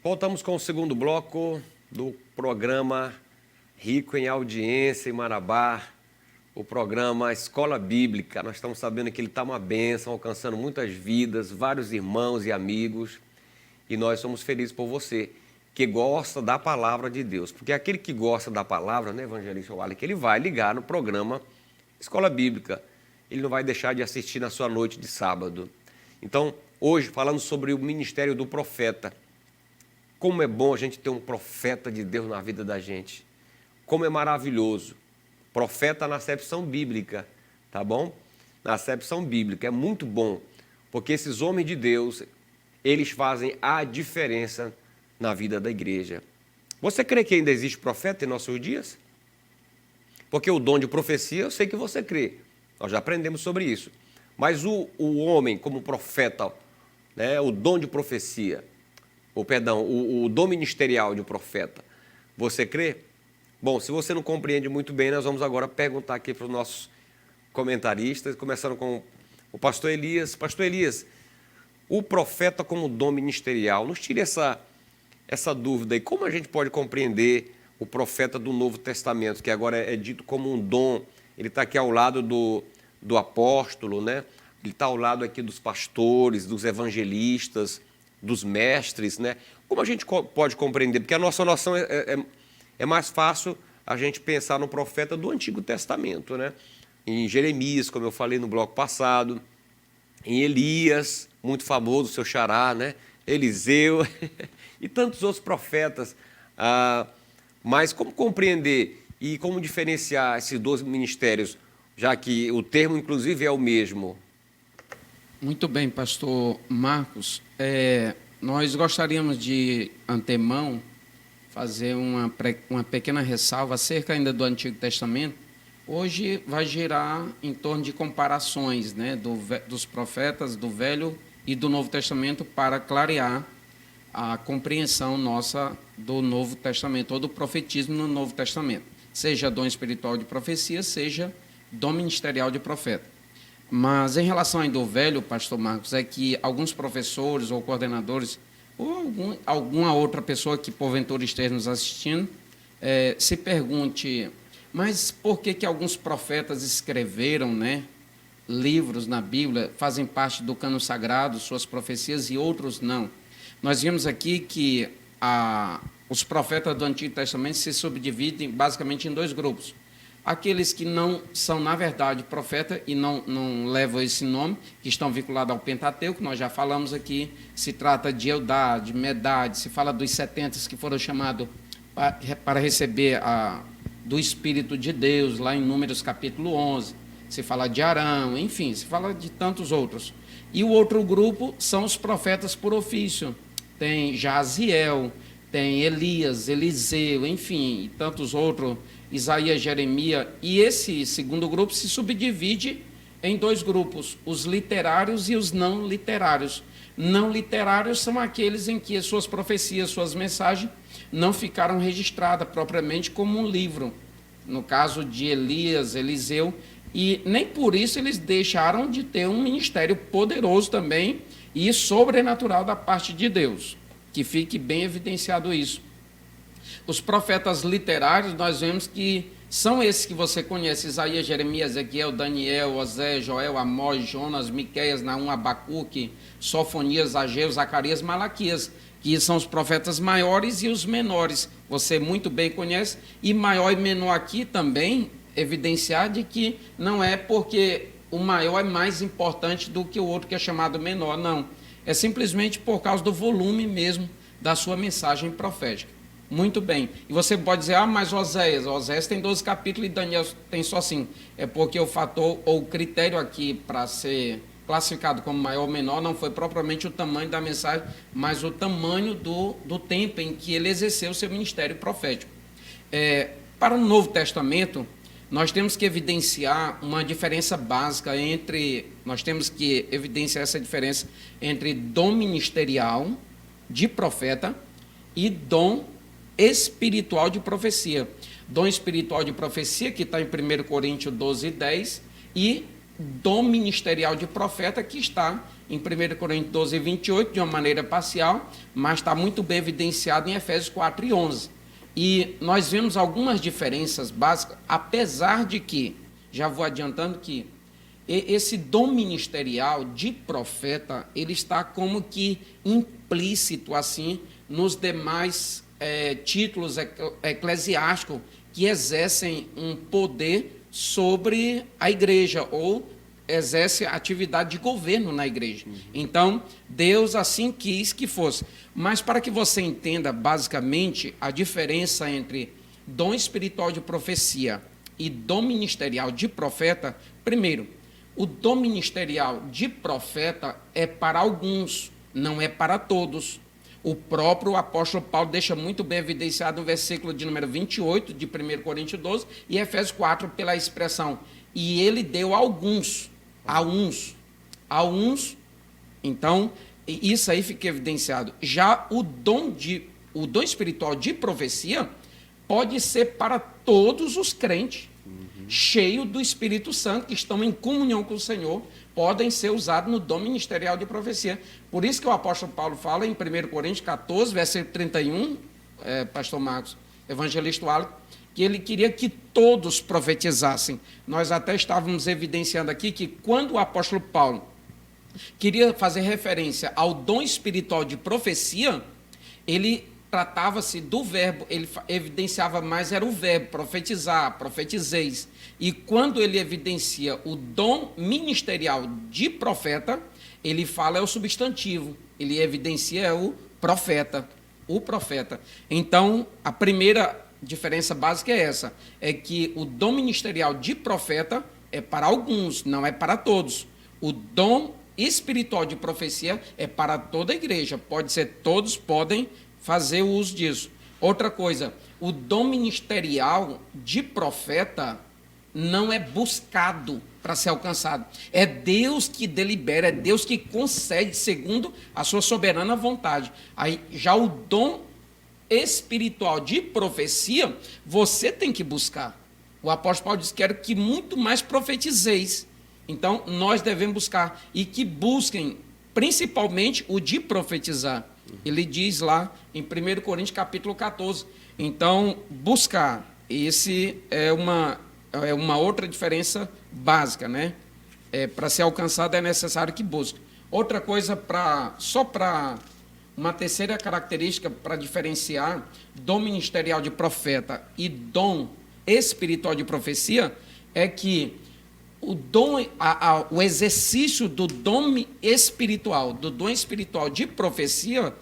Voltamos com o segundo bloco do programa Rico em Audiência em Marabá, o programa Escola Bíblica. Nós estamos sabendo que ele está uma bênção, alcançando muitas vidas, vários irmãos e amigos, e nós somos felizes por você que gosta da palavra de Deus, porque aquele que gosta da palavra, né, evangelista Wally, que ele vai ligar no programa Escola Bíblica, ele não vai deixar de assistir na sua noite de sábado. Então, hoje, falando sobre o ministério do profeta, como é bom a gente ter um profeta de Deus na vida da gente. Como é maravilhoso. Profeta na acepção bíblica, tá bom? Na acepção bíblica, é muito bom, porque esses homens de Deus, eles fazem a diferença na vida da igreja. Você crê que ainda existe profeta em nossos dias? Porque o dom de profecia, eu sei que você crê. Nós já aprendemos sobre isso. Mas o homem como profeta, né, o dom de profecia, o dom ministerial de um profeta, você crê? Bom, se você não compreende muito bem, nós vamos agora perguntar aqui para os nossos comentaristas, começando com o pastor Elias. Pastor Elias, o profeta como dom ministerial, nos tire essa dúvida aí. Como a gente pode compreender o profeta do Novo Testamento, que agora é dito como um dom? Ele está aqui ao lado do apóstolo, né? Ele está ao lado aqui dos pastores, dos evangelistas, dos mestres, né? Como a gente pode compreender? Porque a nossa noção é mais fácil a gente pensar no profeta do Antigo Testamento, né? Em Jeremias, como eu falei no bloco passado, em Elias, muito famoso, seu xará, né? Eliseu e tantos outros profetas. Mas como compreender e como diferenciar esses dois ministérios, já que o termo, inclusive, é o mesmo? Muito bem, pastor Marcos. Nós gostaríamos de antemão fazer uma pequena ressalva acerca ainda do Antigo Testamento. Hoje vai girar em torno de comparações, né, dos profetas do Velho e do Novo Testamento para clarear a compreensão nossa do Novo Testamento, ou do profetismo no Novo Testamento, seja dom espiritual de profecia, seja dom ministerial de profeta. Mas em relação ainda ao Velho, pastor Marcos, é que alguns professores ou coordenadores, ou alguma outra pessoa que porventura esteja nos assistindo, se pergunte, mas por que alguns profetas escreveram, né, livros na Bíblia, fazem parte do cânon sagrado, suas profecias, e outros não? Nós vimos aqui que os profetas do Antigo Testamento se subdividem basicamente em dois grupos. Aqueles que não são, na verdade, profeta e não levam esse nome, que estão vinculados ao Pentateuco, nós já falamos aqui, se trata de Eldade, Medade, se fala dos 70 que foram chamados para receber do Espírito de Deus, lá em Números capítulo 11, se fala de Arão, enfim, se fala de tantos outros. E o outro grupo são os profetas por ofício, tem Jaziel, tem Elias, Eliseu, enfim, e tantos outros, Isaías, Jeremias, e esse segundo grupo se subdivide em dois grupos, os literários e os não literários. Não literários são aqueles em que as suas profecias, suas mensagens, não ficaram registradas propriamente como um livro. No caso de Elias, Eliseu, e nem por isso eles deixaram de ter um ministério poderoso também e sobrenatural da parte de Deus, que fique bem evidenciado isso. Os profetas literários, nós vemos que são esses que você conhece: Isaías, Jeremias, Ezequiel, Daniel, Osé, Joel, Amós, Jonas, Miqueias, Naum, Abacuque, Sofonias, Ageu, Zacarias, Malaquias, que são os profetas maiores e os menores. Você muito bem conhece, e maior e menor aqui também evidenciar de que não é porque o maior é mais importante do que o outro que é chamado menor, não. É simplesmente por causa do volume mesmo da sua mensagem profética. Muito bem. E você pode dizer, mas Oséias tem 12 capítulos e Daniel tem só 5. É porque o fator ou o critério aqui para ser classificado como maior ou menor não foi propriamente o tamanho da mensagem, mas o tamanho do tempo em que ele exerceu o seu ministério profético. Para o Novo Testamento, nós temos que evidenciar uma diferença básica nós temos que evidenciar essa diferença entre dom ministerial de profeta e dom espiritual de profecia. Dom espiritual de profecia, que está em 1 Coríntios 12, 10, e dom ministerial de profeta, que está em 1 Coríntios 12, 28, de uma maneira parcial, mas está muito bem evidenciado em Efésios 4 e 11. E nós vemos algumas diferenças básicas, apesar de que, já vou adiantando que esse dom ministerial de profeta, ele está como que implícito, assim, nos demais títulos eclesiásticos que exercem um poder sobre a igreja, ou exerce atividade de governo na igreja. Então, Deus assim quis que fosse. Mas para que você entenda, basicamente, a diferença entre dom espiritual de profecia e dom ministerial de profeta, primeiro, o dom ministerial de profeta é para alguns, não é para todos. O próprio apóstolo Paulo deixa muito bem evidenciado no versículo de número 28 de 1 Coríntios 12 e Efésios 4 pela expressão. E ele deu a uns. Então, isso aí fica evidenciado. Já o dom espiritual de profecia pode ser para todos os crentes, cheios do Espírito Santo, que estão em comunhão com o Senhor, podem ser usados no dom ministerial de profecia. Por isso que o apóstolo Paulo fala em 1 Coríntios 14, versículo 31, pastor Marcos, evangelista Wallace, que ele queria que todos profetizassem. Nós até estávamos evidenciando aqui que quando o apóstolo Paulo queria fazer referência ao dom espiritual de profecia, ele tratava-se do verbo, ele evidenciava mais, era o verbo, profetizar, profetizeis. E quando ele evidencia o dom ministerial de profeta, ele fala é o substantivo, ele evidencia o profeta. Então, a primeira diferença básica é essa, é que o dom ministerial de profeta é para alguns, não é para todos. O dom espiritual de profecia é para toda a igreja, pode ser, todos podem fazer uso disso. Outra coisa, o dom ministerial de profeta não é buscado para ser alcançado. É Deus que delibera, é Deus que concede segundo a sua soberana vontade. Aí, já o dom espiritual de profecia, você tem que buscar. O apóstolo Paulo diz: quero que muito mais profetizeis. Então, nós devemos buscar, e que busquem principalmente o de profetizar. Ele diz lá em 1 Coríntios capítulo 14. Então, buscar, esse é uma outra diferença básica, né? Para ser alcançado é necessário que busque. Outra coisa, só para uma terceira característica para diferenciar dom ministerial de profeta e dom espiritual de profecia, é que o exercício do dom espiritual de profecia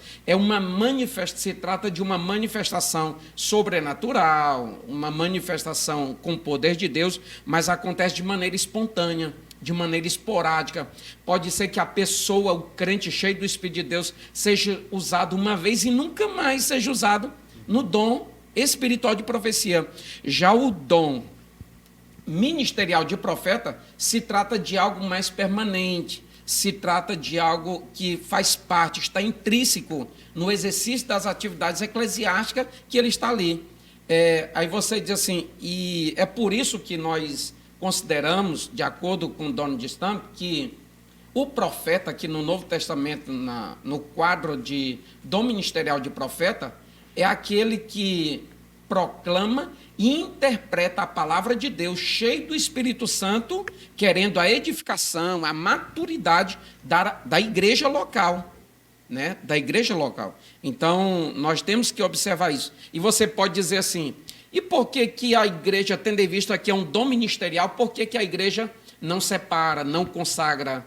se trata de uma manifestação sobrenatural, uma manifestação com o poder de Deus, mas acontece de maneira espontânea, de maneira esporádica. Pode ser que a pessoa, o crente cheio do Espírito de Deus, seja usado uma vez e nunca mais seja usado no dom espiritual de profecia. Já o dom ministerial de profeta se trata de algo mais permanente, se trata de algo que faz parte, está intrínseco no exercício das atividades eclesiásticas que ele está ali. Aí você diz assim, e é por isso que nós consideramos, de acordo com Donald Stamp, que o profeta, aqui no Novo Testamento, no quadro de dom ministerial de profeta, é aquele que proclama e interpreta a palavra de Deus, cheio do Espírito Santo, querendo a edificação, a maturidade da igreja local, né? Da igreja local. Então, nós temos que observar isso. E você pode dizer assim, e por que a igreja, tendo em vista que é um dom ministerial, por que a igreja não separa, não consagra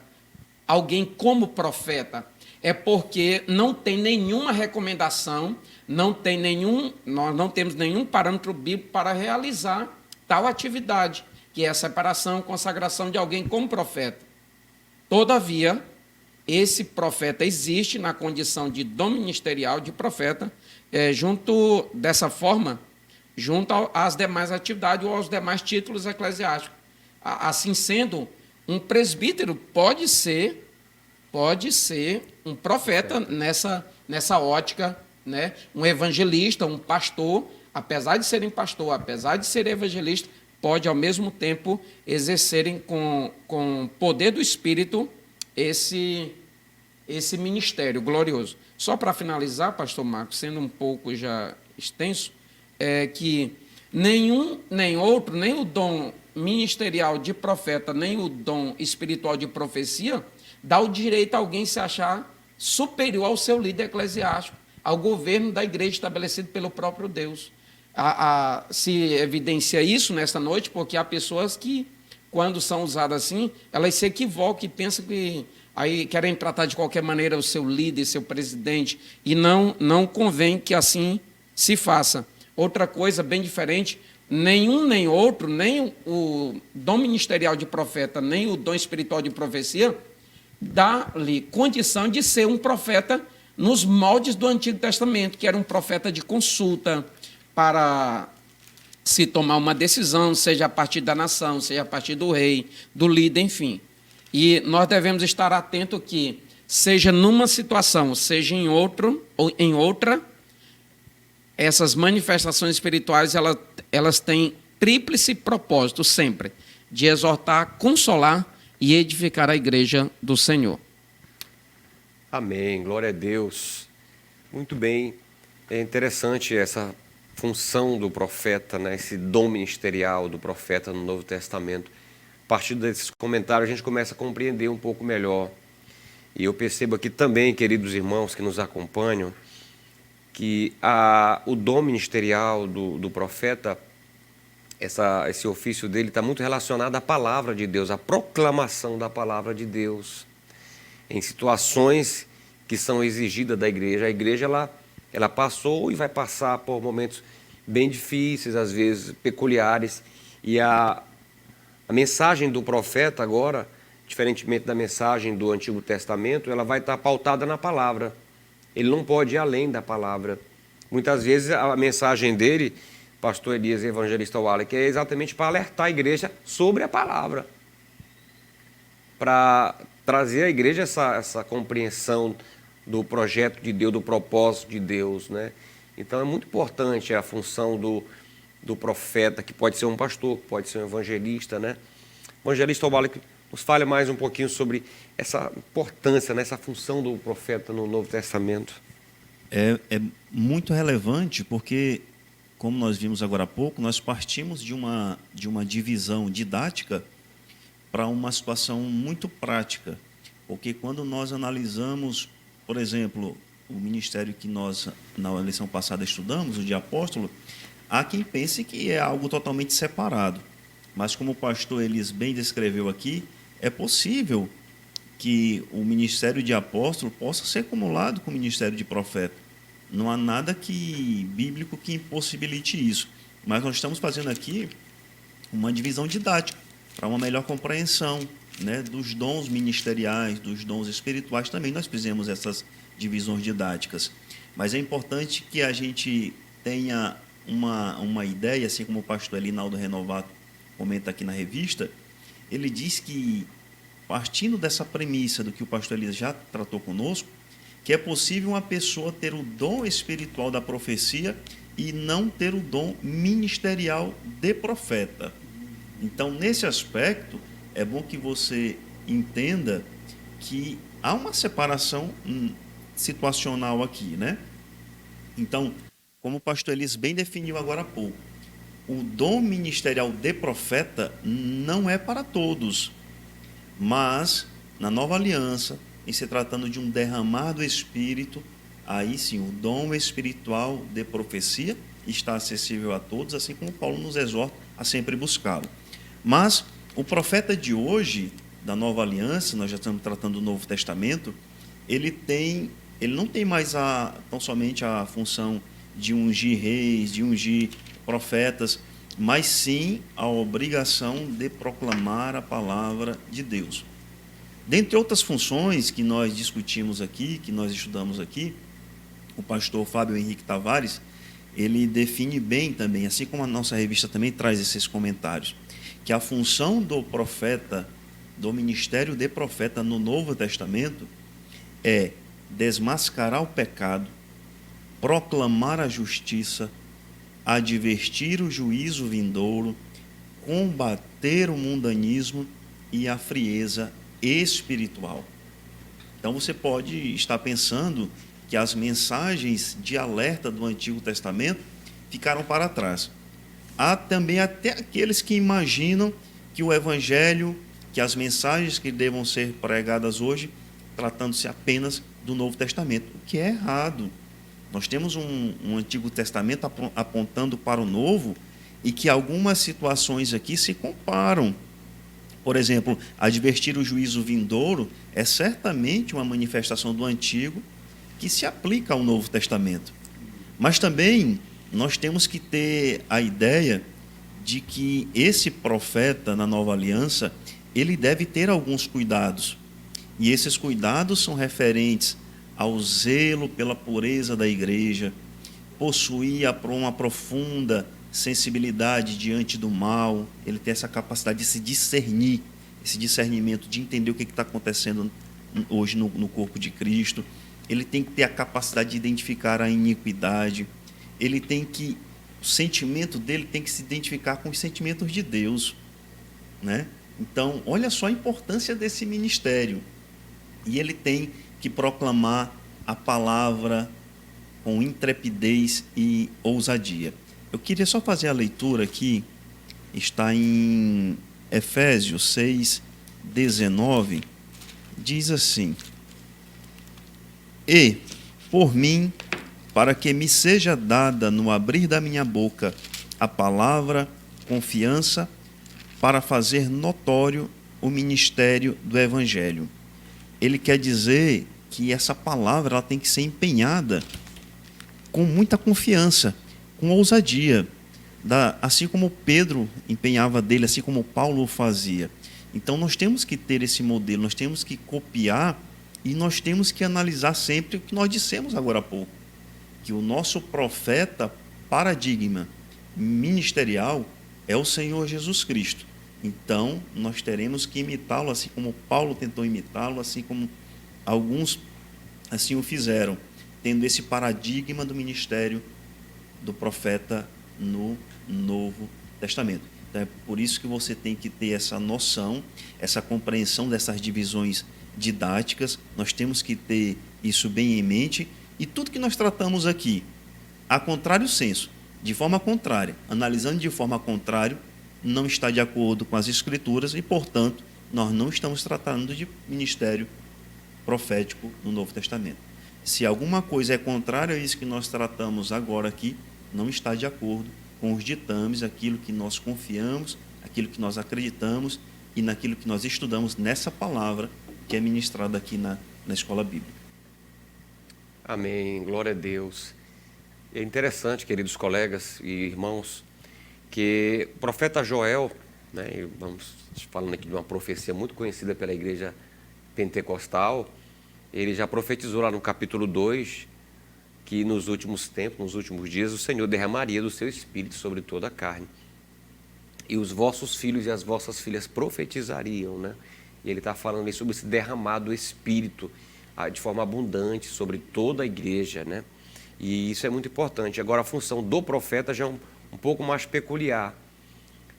alguém como profeta? É porque não tem nenhuma recomendação, nós não temos nenhum parâmetro bíblico para realizar tal atividade, que é a separação, consagração de alguém como profeta. Todavia, esse profeta existe na condição de dom ministerial de profeta, dessa forma, junto às demais atividades ou aos demais títulos eclesiásticos. Assim sendo, um presbítero pode ser um profeta nessa ótica, né? Um evangelista, um pastor, apesar de serem pastor, apesar de ser evangelista, pode, ao mesmo tempo, exercerem com poder do Espírito esse ministério glorioso. Só para finalizar, pastor Marcos, sendo um pouco já extenso, é que nenhum, nem outro, nem o dom ministerial de profeta, nem o dom espiritual de profecia, dá o direito a alguém se achar superior ao seu líder eclesiástico, ao governo da igreja estabelecido pelo próprio Deus. Se evidencia isso nesta noite, porque há pessoas que, quando são usadas assim, elas se equivocam e pensam que aí querem tratar de qualquer maneira o seu líder, seu presidente, e não convém que assim se faça. Outra coisa bem diferente, nenhum nem outro, nem o dom ministerial de profeta, nem o dom espiritual de profecia, dá-lhe condição de ser um profeta nos moldes do Antigo Testamento, que era um profeta de consulta para se tomar uma decisão, seja a partir da nação, seja a partir do rei, do líder, enfim. E nós devemos estar atentos que, seja numa situação, seja em outro ou em outra, essas manifestações espirituais elas têm tríplice propósito sempre, de exortar, consolar e edificar a igreja do Senhor. Amém, glória a Deus. Muito bem, é interessante essa função do profeta, né? Esse dom ministerial do profeta no Novo Testamento. A partir desses comentários a gente começa a compreender um pouco melhor. E eu percebo aqui também, queridos irmãos que nos acompanham, que o dom ministerial do profeta, esse ofício dele está muito relacionado à palavra de Deus, à proclamação da palavra de Deus, em situações que são exigidas da igreja. A igreja ela passou e vai passar por momentos bem difíceis, às vezes peculiares, e a mensagem do profeta agora, diferentemente da mensagem do Antigo Testamento, ela vai estar pautada na palavra. Ele não pode ir além da palavra. Muitas vezes a mensagem dele, pastor Elias, evangelista Wallace, é exatamente para alertar a igreja sobre a palavra, para trazer à igreja essa compreensão do projeto de Deus, do propósito de Deus, né? Então é muito importante a função do profeta, que pode ser um pastor, que pode ser um evangelista, né? Evangelista Wallace, nos fale mais um pouquinho sobre essa importância, né, essa função do profeta no Novo Testamento. É muito relevante porque, como nós vimos agora há pouco, nós partimos de uma divisão didática para uma situação muito prática. Porque quando nós analisamos, por exemplo, o ministério que nós, na lição passada, estudamos, o de apóstolo, há quem pense que é algo totalmente separado. Mas, como o pastor Elis bem descreveu aqui, é possível que o ministério de apóstolo possa ser acumulado com o ministério de profeta. Não há nada bíblico que impossibilite isso. Mas nós estamos fazendo aqui uma divisão didática para uma melhor compreensão, né, dos dons ministeriais, dos dons espirituais. Também nós fizemos essas divisões didáticas. Mas é importante que a gente tenha uma ideia, assim como o pastor Elinaldo Renovato comenta aqui na revista. Ele diz que, partindo dessa premissa do que o pastor Elias já tratou conosco, que é possível uma pessoa ter o dom espiritual da profecia e não ter o dom ministerial de profeta. Então, nesse aspecto, é bom que você entenda que há uma separação situacional aqui, né? Então, como o pastor Elias bem definiu agora há pouco, o dom ministerial de profeta não é para todos, mas na nova aliança, em se tratando de um derramar do Espírito, aí sim, o dom espiritual de profecia está acessível a todos, assim como Paulo nos exorta a sempre buscá-lo. Mas o profeta de hoje, da nova aliança, nós já estamos tratando do Novo Testamento, ele não tem mais tão somente a função de ungir reis, de ungir profetas, mas sim a obrigação de proclamar a palavra de Deus. Dentre outras funções que nós discutimos aqui, que nós estudamos aqui, o pastor Fábio Henrique Tavares, ele define bem também, assim como a nossa revista também traz esses comentários, que a função do profeta, do ministério de profeta no Novo Testamento, é desmascarar o pecado, proclamar a justiça, advertir o juízo vindouro, combater o mundanismo e a frieza espiritual. Então você pode estar pensando que as mensagens de alerta do Antigo Testamento ficaram para trás. Há também até aqueles que imaginam que o Evangelho, que as mensagens que devam ser pregadas hoje, tratando-se apenas do Novo Testamento, o que é errado. Nós temos um Antigo Testamento apontando para o Novo e que algumas situações aqui se comparam. Por exemplo, advertir o juízo vindouro é certamente uma manifestação do Antigo que se aplica ao Novo Testamento. Mas também nós temos que ter a ideia de que esse profeta na Nova Aliança, ele deve ter alguns cuidados. E esses cuidados são referentes ao zelo pela pureza da igreja, possuir uma profunda sensibilidade diante do mal, ele tem essa capacidade de se discernir, esse discernimento de entender o que está acontecendo hoje no corpo de Cristo. Ele tem que ter a capacidade de identificar a iniquidade, o sentimento dele tem que se identificar com os sentimentos de Deus, né? Então, olha só a importância desse ministério. E ele tem que proclamar a palavra com intrepidez e ousadia. Eu queria só fazer a leitura aqui, está em Efésios 6, 19, diz assim: E, por mim, para que me seja dada no abrir da minha boca a palavra, confiança, para fazer notório o ministério do Evangelho. Ele quer dizer que essa palavra ela tem que ser empenhada com muita confiança, com ousadia, assim como Pedro empenhava dele, assim como Paulo o fazia. Então nós temos que ter esse modelo, nós temos que copiar e nós temos que analisar sempre o que nós dissemos agora há pouco, que o nosso profeta paradigma ministerial é o Senhor Jesus Cristo. Então nós teremos que imitá-lo, assim como Paulo tentou imitá-lo, assim como alguns assim o fizeram, tendo esse paradigma do ministério do profeta no Novo Testamento. Então é por isso que você tem que ter essa noção, essa compreensão dessas divisões didáticas. Nós temos que ter isso bem em mente, e tudo que nós tratamos aqui, a contrário senso, de forma contrária, analisando de forma contrária, não está de acordo com as Escrituras e, portanto, nós não estamos tratando de ministério profético no Novo Testamento. Se alguma coisa é contrária a isso que nós tratamos agora aqui, não está de acordo com os ditames, aquilo que nós confiamos, aquilo que nós acreditamos e naquilo que nós estudamos nessa palavra que é ministrada aqui na Escola Bíblica. Amém, glória a Deus. É interessante, queridos colegas e irmãos, que o profeta Joel, né, vamos falando aqui de uma profecia muito conhecida pela igreja pentecostal, ele já profetizou lá no capítulo 2, que nos últimos tempos, nos últimos dias, o Senhor derramaria do seu Espírito sobre toda a carne. E os vossos filhos e as vossas filhas profetizariam, né? E ele está falando aí sobre esse derramado do Espírito de forma abundante sobre toda a igreja, né? E isso é muito importante. Agora, a função do profeta já é um pouco mais peculiar,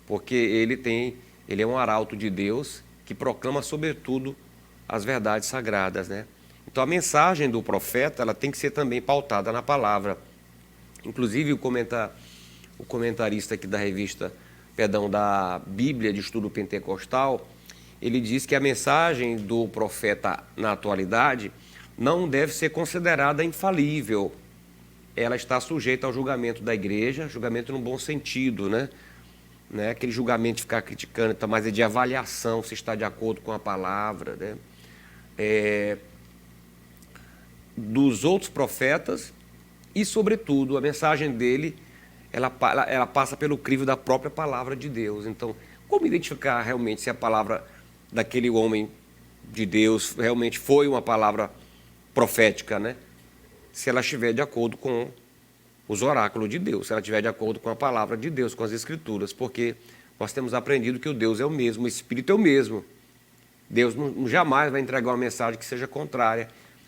porque ele é um arauto de Deus que proclama, sobretudo, as verdades sagradas, né? Então, a mensagem do profeta ela tem que ser também pautada na palavra. Inclusive, o comentarista aqui da Bíblia de Estudo Pentecostal, ele diz que a mensagem do profeta na atualidade não deve ser considerada infalível. Ela está sujeita ao julgamento da igreja, julgamento no bom sentido, né? Não é aquele julgamento de ficar criticando, mas é de avaliação, se está de acordo com a palavra, né? Dos outros profetas e, sobretudo, a mensagem dele, ela passa pelo crivo da própria palavra de Deus. Então, como identificar realmente se a palavra daquele homem de Deus realmente foi uma palavra profética, né? Se ela estiver de acordo com os oráculos de Deus, se ela estiver de acordo com a palavra de Deus, com as Escrituras, porque nós temos aprendido que o Deus é o mesmo, o Espírito é o mesmo. Deus jamais vai entregar uma mensagem que seja contrária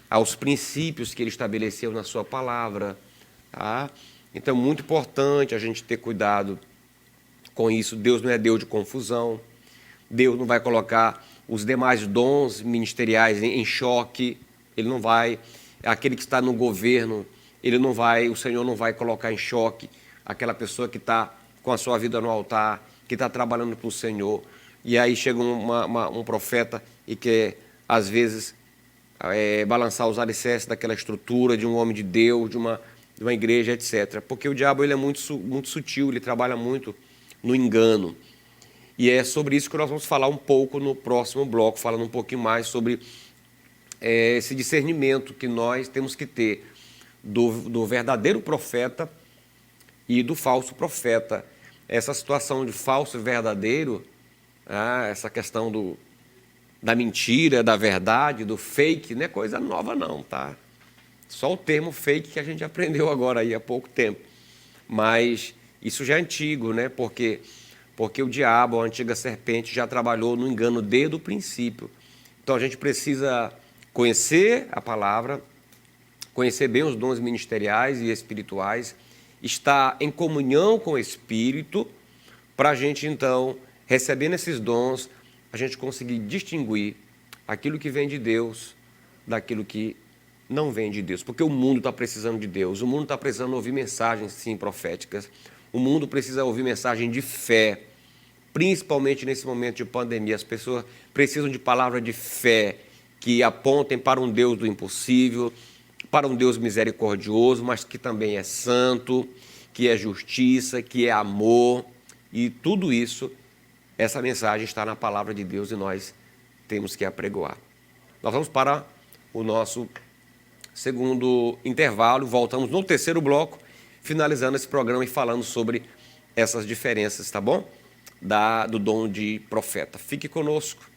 aos princípios que Ele estabeleceu na sua palavra. Tá? Então, é muito importante a gente ter cuidado com isso. Deus não é Deus de confusão. Deus não vai colocar os demais dons ministeriais em choque. Ele não vai. Aquele que está no governo, o Senhor não vai colocar em choque aquela pessoa que está com a sua vida no altar, que está trabalhando para o Senhor. E aí chega um profeta e quer, às vezes, balançar os alicerces daquela estrutura de um homem de Deus, de uma igreja, etc. Porque o diabo ele é muito sutil, ele trabalha muito no engano. E é sobre isso que nós vamos falar um pouco no próximo bloco, falando um pouquinho mais sobre esse discernimento que nós temos que ter do verdadeiro profeta e do falso profeta. Essa situação de falso e verdadeiro, essa questão da mentira, da verdade, do fake, não é coisa nova não, tá? Só o termo fake que a gente aprendeu agora aí há pouco tempo. Mas isso já é antigo, né? Porque o diabo, a antiga serpente, já trabalhou no engano desde o princípio. Então a gente precisa conhecer a palavra, conhecer bem os dons ministeriais e espirituais, estar em comunhão com o Espírito, para a gente então, recebendo esses dons, a gente conseguir distinguir aquilo que vem de Deus daquilo que não vem de Deus. Porque o mundo está precisando de Deus, o mundo está precisando ouvir mensagens, sim, proféticas, o mundo precisa ouvir mensagem de fé, principalmente nesse momento de pandemia. As pessoas precisam de palavras de fé que apontem para um Deus do impossível, para um Deus misericordioso, mas que também é santo, que é justiça, que é amor, e tudo isso, essa mensagem está na palavra de Deus e nós temos que apregoar. Nós vamos para o nosso segundo intervalo, voltamos no terceiro bloco, finalizando esse programa e falando sobre essas diferenças, tá bom? Do dom de profeta. Fique conosco.